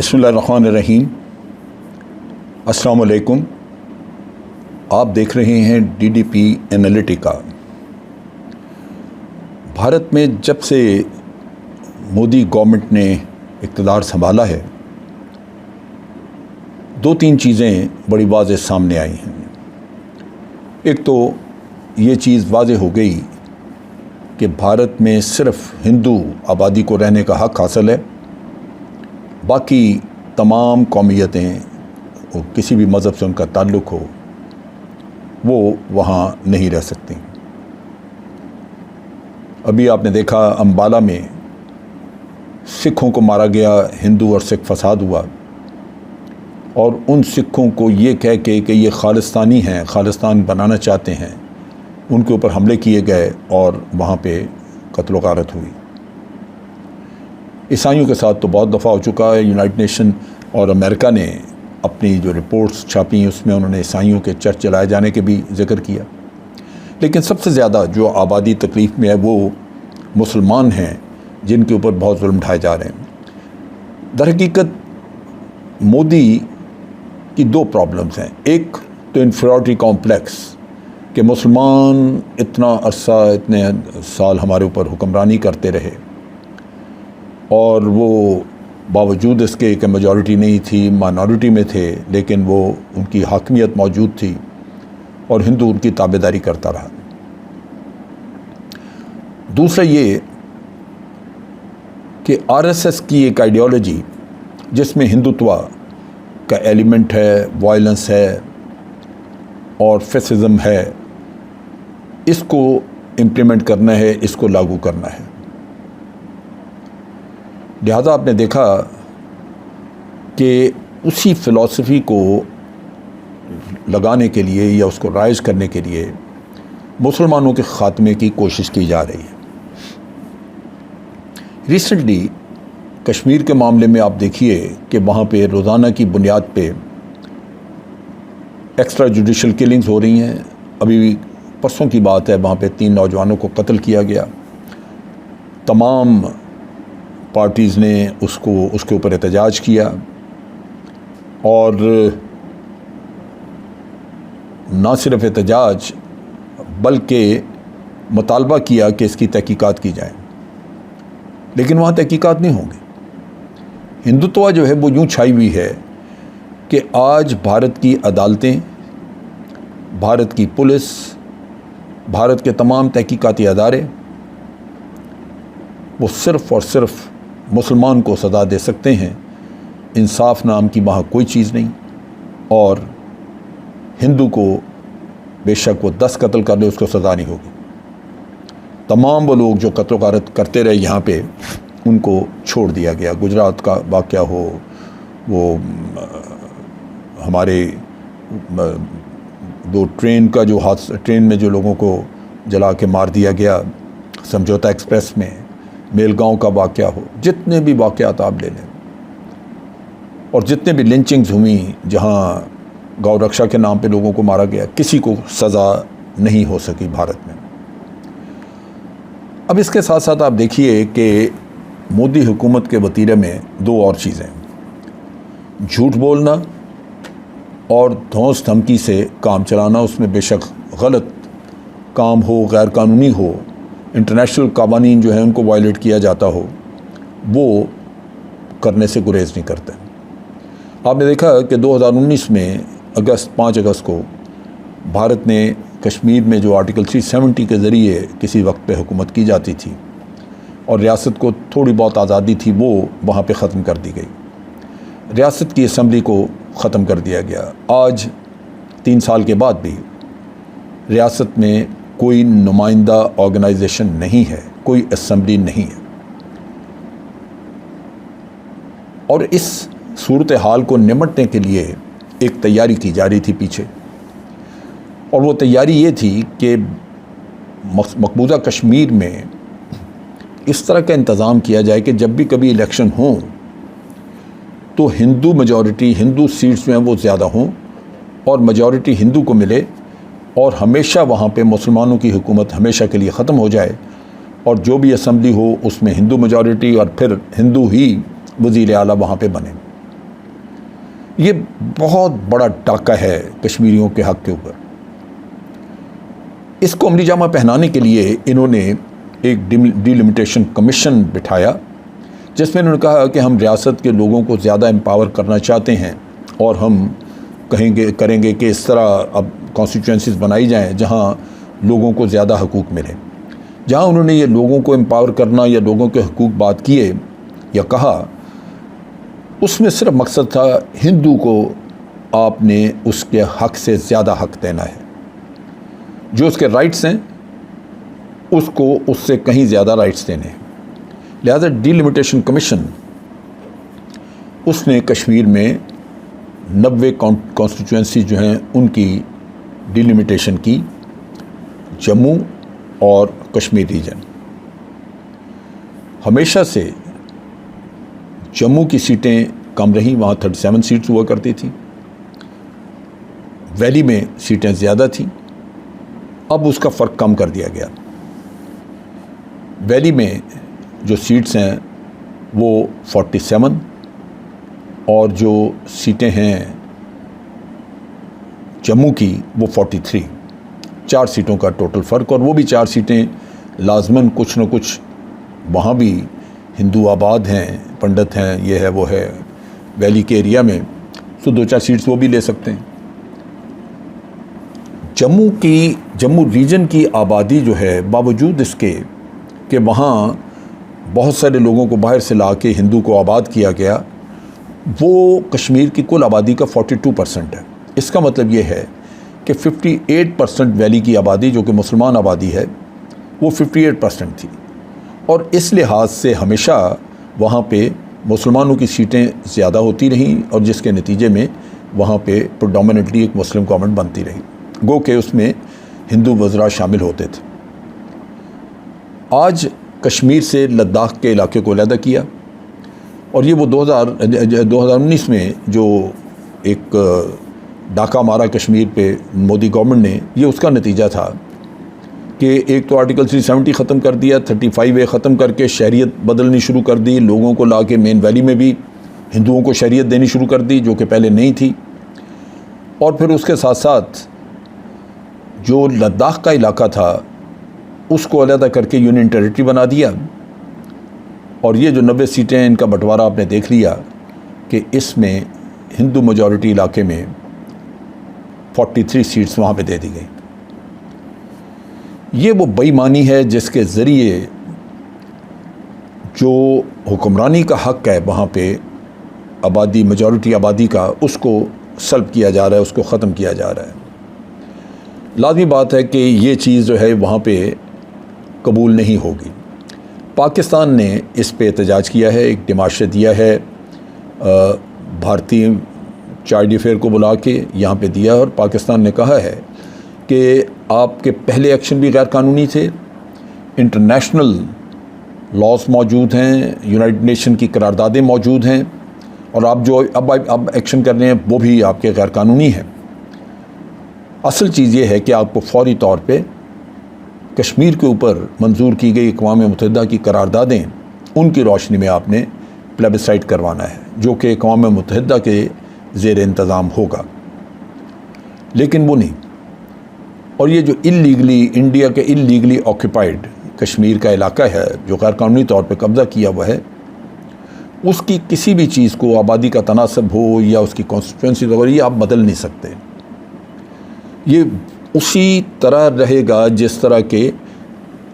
بسم اللہ الرحمن الرحیم۔ السلام علیکم۔ آپ دیکھ رہے ہیں DDP انالیٹیکا۔ بھارت میں جب سے مودی گورنمنٹ نے اقتدار سنبھالا ہے، دو تین چیزیں بڑی واضح سامنے آئی ہیں۔ ایک تو یہ چیز واضح ہو گئی کہ بھارت میں صرف ہندو آبادی کو رہنے کا حق حاصل ہے، باقی تمام قومیتیں اور کسی بھی مذہب سے ان کا تعلق ہو وہ وہاں نہیں رہ سکتی۔ ابھی آپ نے دیکھا امبالہ میں سکھوں کو مارا گیا، ہندو اور سکھ فساد ہوا، اور ان سکھوں کو یہ کہہ کے کہ یہ خالستانی ہیں، خالستان بنانا چاہتے ہیں، ان کے اوپر حملے کیے گئے اور وہاں پہ قتل و غارت ہوئی۔ عیسائیوں کے ساتھ تو بہت دفعہ ہو چکا ہے۔ یونائٹڈ نیشن اور امریکہ نے اپنی جو رپورٹس چھاپی اس میں انہوں نے عیسائیوں کے چرچ چلائے جانے کے بھی ذکر کیا، لیکن سب سے زیادہ جو آبادی تکلیف میں ہے وہ مسلمان ہیں، جن کے اوپر بہت ظلم ڈھائے جا رہے ہیں۔ در حقیقت مودی کی دو پرابلمز ہیں۔ ایک تو انفیریورٹی کمپلیکس کہ مسلمان اتنا عرصہ، اتنے سال ہمارے اوپر حکمرانی کرتے رہے، اور وہ باوجود اس کے کہ میجورٹی نہیں تھی، مائنورٹی میں تھے، لیکن وہ ان کی حاکمیت موجود تھی اور ہندو ان کی تابعداری کرتا رہا۔ دوسرا یہ کہ RSS کی ایک آئیڈیالوجی جس میں ہندوتوا کا ایلیمنٹ ہے، وائلنس ہے اور فیسزم ہے، اس کو امپلیمنٹ کرنا ہے، اس کو لاگو کرنا ہے۔ لہذا آپ نے دیکھا کہ اسی فلسفی کو لگانے کے لیے یا اس کو رائج کرنے کے لیے مسلمانوں کے خاتمے کی کوشش کی جا رہی ہے۔ ریسنٹلی کشمیر کے معاملے میں آپ دیکھیے کہ وہاں پہ روزانہ کی بنیاد پہ ایکسٹرا جوڈیشل کلنگز ہو رہی ہیں۔ ابھی پرسوں کی بات ہے، وہاں پہ 3 نوجوانوں کو قتل کیا گیا۔ تمام پارٹیز نے اس کے اوپر احتجاج کیا، اور نہ صرف احتجاج بلکہ مطالبہ کیا کہ اس کی تحقیقات کی جائے، لیکن وہاں تحقیقات نہیں ہوں گی۔ ہندوتوا جو ہے وہ یوں چھائی ہوئی ہے کہ آج بھارت کی عدالتیں، بھارت کی پولیس، بھارت کے تمام تحقیقاتی ادارے وہ صرف اور صرف مسلمان کو سزا دے سکتے ہیں۔ انصاف نام کی وہاں کوئی چیز نہیں، اور ہندو کو بے شک وہ 10 قتل کر لے، اس کو سزا نہیں ہوگی۔ تمام وہ لوگ جو قتل و غارت کرتے رہے یہاں پہ، ان کو چھوڑ دیا گیا۔ گجرات کا واقعہ ہو، وہ ہمارے ٹرین کا جو حادثہ، ٹرین میں جو لوگوں کو جلا کے مار دیا گیا سمجھوتا ایکسپریس میں، میل گاؤں کا واقعہ ہو، جتنے بھی واقعات آپ لے لیں، اور جتنے بھی لنچنگز ہوئیں جہاں گو رکشا کے نام پہ لوگوں کو مارا گیا، کسی کو سزا نہیں ہو سکی بھارت میں۔ اب اس کے ساتھ ساتھ آپ دیکھیے کہ مودی حکومت کے وتیرے میں 2 اور چیزیں: جھوٹ بولنا اور دھونس دھمکی سے کام چلانا۔ اس میں بے شک غلط کام ہو، غیر قانونی ہو، انٹرنیشنل قوانین جو ہیں ان کو وائلیٹ کیا جاتا ہو، وہ کرنے سے گریز نہیں کرتے۔ آپ نے دیکھا کہ 2019 میں 5 اگست کو بھارت نے کشمیر میں جو آرٹیکل 370 کے ذریعے کسی وقت پہ حکومت کی جاتی تھی اور ریاست کو تھوڑی بہت آزادی تھی، وہ وہاں پہ ختم کر دی گئی۔ ریاست کی اسمبلی کو ختم کر دیا گیا۔ آج 3 سال کے بعد بھی ریاست میں کوئی نمائندہ آرگنائزیشن نہیں ہے، کوئی اسمبلی نہیں ہے، اور اس صورتحال کو نمٹنے کے لیے ایک تیاری کی جا رہی تھی پیچھے، اور وہ تیاری یہ تھی کہ مقبوضہ کشمیر میں اس طرح کا انتظام کیا جائے کہ جب بھی کبھی الیکشن ہوں تو ہندو میجورٹی، ہندو سیٹس جو ہیں وہ زیادہ ہوں اور میجورٹی ہندو کو ملے، اور ہمیشہ وہاں پہ مسلمانوں کی حکومت ہمیشہ کے لیے ختم ہو جائے، اور جو بھی اسمبلی ہو اس میں ہندو میجورٹی اور پھر ہندو ہی وزیر اعلیٰ وہاں پہ بنے۔ یہ بہت بڑا ڈاکہ ہے کشمیریوں کے حق کے اوپر۔ اس کو عملی جامہ پہنانے کے لیے انہوں نے ایک ڈیلیمیٹیشن کمیشن بٹھایا، جس میں انہوں نے کہا کہ ہم ریاست کے لوگوں کو زیادہ امپاور کرنا چاہتے ہیں اور ہم کریں گے کہ اس طرح اب کانسٹیٹوئنسیز بنائی جائیں جہاں لوگوں کو زیادہ حقوق ملیں۔ جہاں انہوں نے یہ لوگوں کو امپاور کرنا یا لوگوں کے حقوق بات کیے یا کہا، اس میں صرف مقصد تھا ہندو کو آپ نے اس کے حق سے زیادہ حق دینا ہے، جو اس کے رائٹس ہیں اس کو اس سے کہیں زیادہ رائٹس دینے ہیں۔ لہذا ڈیلیمیٹیشن کمیشن اس نے کشمیر میں 90 کانسٹیٹوئنسی جو ہیں ان کی ڈیلیمیٹیشن کی، جموں اور کشمیر ریجن۔ ہمیشہ سے جموں کی سیٹیں کم رہیں، وہاں 37 سیٹس ہوا کرتی تھیں، ویلی میں سیٹیں زیادہ تھیں، اب اس کا فرق کم کر دیا گیا۔ ویلی میں جو سیٹس ہیں وہ 47 اور جو سیٹیں ہیں جموں کی وہ 43، 4 سیٹوں کا ٹوٹل فرق، اور وہ بھی 4 سیٹیں لازماً کچھ نہ کچھ وہاں بھی ہندو آباد ہیں، پنڈت ہیں، یہ ہے وہ ہے ویلی کے ایریا میں، تو 2-4 سیٹس وہ بھی لے سکتے ہیں۔ جموں ریجن کی آبادی جو ہے، باوجود اس کے کہ وہاں بہت سارے لوگوں کو باہر سے لا کے ہندو کو آباد کیا گیا، وہ کشمیر کی کل آبادی کا 42% ہے۔ اس کا مطلب یہ ہے کہ 58% ویلی کی آبادی جو کہ مسلمان آبادی ہے وہ 58% تھی، اور اس لحاظ سے ہمیشہ وہاں پہ مسلمانوں کی سیٹیں زیادہ ہوتی رہیں، اور جس کے نتیجے میں وہاں پہ پریڈومیننٹلی ایک مسلم گورنمنٹ بنتی رہی، گو کہ اس میں ہندو وزراء شامل ہوتے تھے۔ آج کشمیر سے لداخ کے علاقے کو علیحدہ کیا، اور یہ وہ 2019 میں جو ایک ڈاکہ مارا کشمیر پہ مودی گورنمنٹ نے، یہ اس کا نتیجہ تھا کہ ایک تو آرٹیکل 370 ختم کر دیا، 35A ختم کر کے شہریت بدلنی شروع کر دی، لوگوں کو لا کے مین ویلی میں بھی ہندوؤں کو شہریت دینی شروع کر دی جو کہ پہلے نہیں تھی، اور پھر اس کے ساتھ ساتھ جو لداخ کا علاقہ تھا اس کو علیحدہ کر کے یونین ٹیریٹری بنا دیا، اور یہ جو 90 سیٹیں ان کا بٹوارہ آپ نے دیکھ لیا کہ اس میں ہندو میجورٹی علاقے میں 43 سیٹس وہاں پہ دے دی گئی۔ یہ وہ بے ایمانی ہے جس کے ذریعے جو حکمرانی کا حق ہے وہاں پہ آبادی، میجورٹی آبادی کا، اس کو سلب کیا جا رہا ہے، اس کو ختم کیا جا رہا ہے۔ لازمی بات ہے کہ یہ چیز جو ہے وہاں پہ قبول نہیں ہوگی۔ پاکستان نے اس پہ احتجاج کیا ہے، ایک ڈیمارش دیا ہے، بھارتی چائلڈ افیئر کو بلا کے یہاں پہ دیا، اور پاکستان نے کہا ہے کہ آپ کے پہلے ایکشن بھی غیر قانونی تھے، انٹرنیشنل لاز موجود ہیں، یونائٹڈ نیشن کی قراردادیں موجود ہیں، اور آپ جو اب ایکشن کر رہے ہیں وہ بھی آپ کے غیر قانونی ہیں۔ اصل چیز یہ ہے کہ آپ کو فوری طور پہ کشمیر کے اوپر منظور کی گئی اقوام متحدہ کی قراردادیں، ان کی روشنی میں آپ نے پلیبسائٹ کروانا ہے، جو کہ اقوام متحدہ کے زیر انتظام ہوگا، لیکن وہ نہیں۔ اور یہ جو انڈیا کے انلیگلی آکوپائڈ کشمیر کا علاقہ ہے جو غیر قانونی طور پہ قبضہ کیا ہوا ہے، اس کی کسی بھی چیز کو، آبادی کا تناسب ہو یا اس کی کانسٹیٹوئنسی وغیرہ، یہ آپ بدل نہیں سکتے۔ یہ اسی طرح رہے گا جس طرح کہ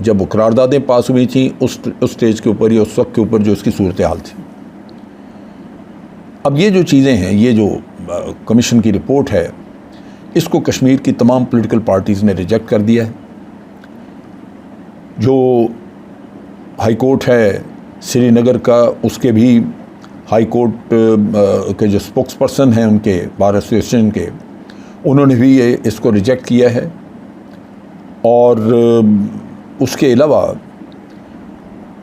جب وہ قراردادیں پاس ہوئی تھیں اس سٹیج کے اوپر یا اس وقت کے اوپر جو اس کی صورتحال تھی۔ اب یہ جو چیزیں ہیں، یہ جو کمیشن کی رپورٹ ہے، اس کو کشمیر کی تمام پولیٹیکل پارٹیز نے ریجیکٹ کر دیا ہے۔ جو ہائی کورٹ ہے سری نگر کا، اس کے بھی ہائی کورٹ کے جو اسپوکس پرسن ہیں ان کے بار ایسوسیشن کے، انہوں نے بھی اس کو ریجیکٹ کیا ہے، اور اس کے علاوہ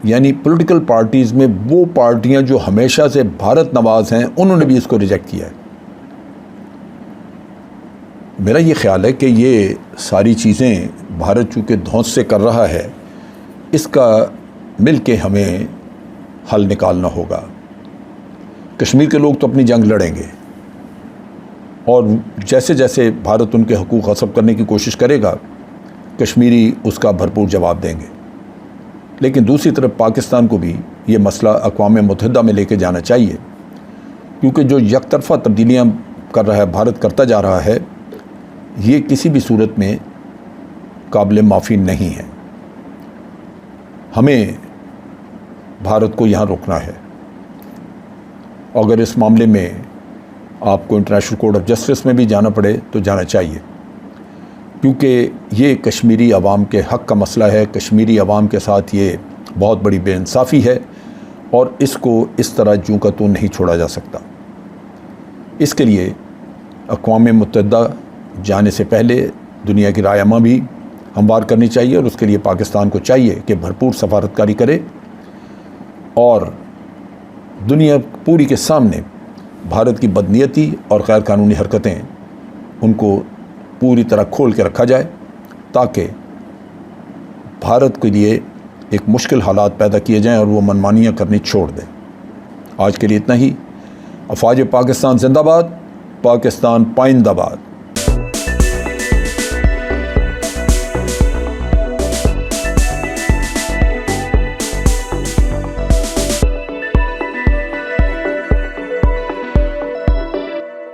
یعنی پولیٹیکل پارٹیز میں وہ پارٹیاں جو ہمیشہ سے بھارت نواز ہیں، انہوں نے بھی اس کو ریجیکٹ کیا ہے۔ میرا یہ خیال ہے کہ یہ ساری چیزیں بھارت چونکہ دھونس سے کر رہا ہے، اس کا مل کے ہمیں حل نکالنا ہوگا۔ کشمیر کے لوگ تو اپنی جنگ لڑیں گے، اور جیسے جیسے بھارت ان کے حقوق غصب کرنے کی کوشش کرے گا کشمیری اس کا بھرپور جواب دیں گے۔ لیکن دوسری طرف پاکستان کو بھی یہ مسئلہ اقوام متحدہ میں لے کے جانا چاہیے، کیونکہ جو یک طرفہ تبدیلیاں کر رہا ہے بھارت، کرتا جا رہا ہے، یہ کسی بھی صورت میں قابل معافی نہیں ہے۔ ہمیں بھارت کو یہاں روکنا ہے۔ اگر اس معاملے میں آپ کو انٹرنیشنل کورٹ آف جسٹس میں بھی جانا پڑے تو جانا چاہیے، کیونکہ یہ کشمیری عوام کے حق کا مسئلہ ہے۔ کشمیری عوام کے ساتھ یہ بہت بڑی بے انصافی ہے اور اس کو اس طرح جوں کا توں نہیں چھوڑا جا سکتا۔ اس کے لیے اقوام متحدہ جانے سے پہلے دنیا کی رائے عامہ بھی ہموار کرنی چاہیے، اور اس کے لیے پاکستان کو چاہیے کہ بھرپور سفارتکاری کرے اور دنیا پوری کے سامنے بھارت کی بدنیتی اور غیر قانونی حرکتیں ان کو پوری طرح کھول کے رکھا جائے، تاکہ بھارت کے لیے ایک مشکل حالات پیدا کیے جائیں اور وہ منمانیاں کرنی چھوڑ دیں۔ آج کے لیے اتنا ہی۔ افواج پاکستان زندہ باد، پاکستان پائندہ باد۔